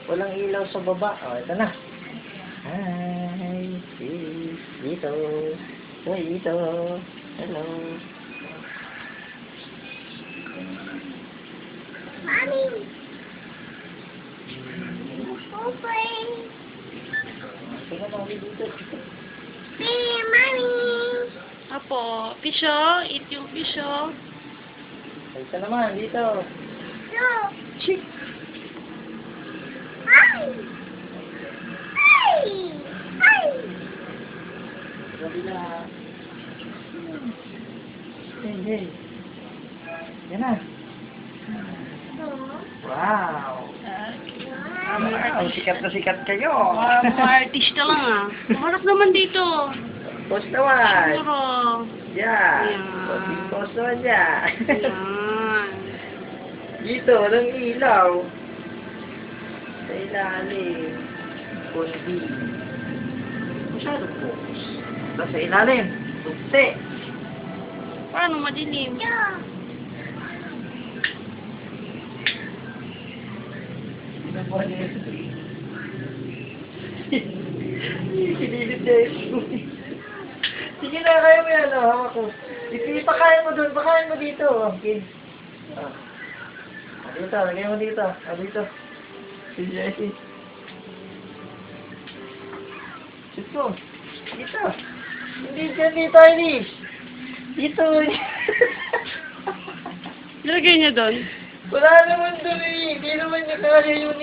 Walang ilaw sa baba. O, ito na. Hi, sis. Dito. Uy, dito. Hello. Mommy! Okay. Tingnan mo dito. Hey, Mommy! Apo, pisyo, eat yung pisyo. Ito naman, dito. No! Chick. Hi! Hi! Hi! Sabi na. Hey. Yan na. Wow. Wow, sikat na sikat kayo. Mga artista lang ah. Maharap naman dito. Post naman. Siguro. Yan. Yan. Post naman yan. Yan. Dito, walang ilaw. Sa ilalim. Kundi. Masyadong focus. Tapos sa ilalim. Tugte. Paano madilim? Yeah. Sinilit niya yung sige na, kaya mo yan, hawak ko. Ipakain mo doon, pakain mo dito, kid. Dito, lagay mo dito. Dito. Si Jessie. Dito. Dito. Hindi dyan dito, Irish. Dito. Ilagay niya doon. Wala naman doon eh. Hindi naman niya kaya yun eh.